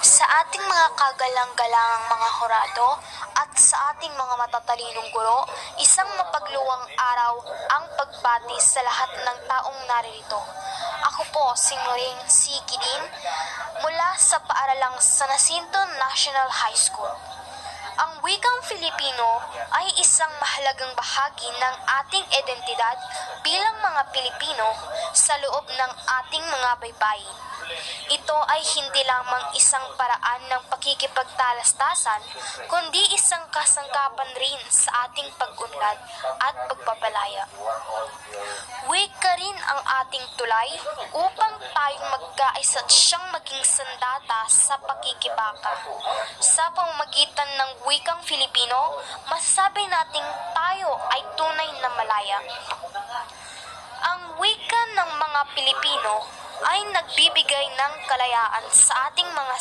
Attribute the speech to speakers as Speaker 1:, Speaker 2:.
Speaker 1: Sa ating mga kagalang-galangang mga hurado at sa ating mga matatalinong guro, isang mapagluwang araw ang pagbati sa lahat ng taong naririto. Ako po si Noring C. Kidin mula sa paaralang San Jacinto National High School. Ang wikang Filipino ay isang mahalagang bahagi ng ating identidad bilang mga Pilipino sa loob ng ating mga baybayin. Ito ay hindi lamang isang paraan ng pakikipagtalastasan, kundi isang kasangkapan rin sa ating pag-unlad at pagpapalaya. Wika rin ang ating tulay upang tayong magkaisa at siyang maging sandata sa pakikibaka. Sa pamamagitan ng wikang Filipino, masasabi nating tayo ay tunay na malaya. Ang wika ng mga Pilipino ay nagbibigay ng kalayaan sa ating mga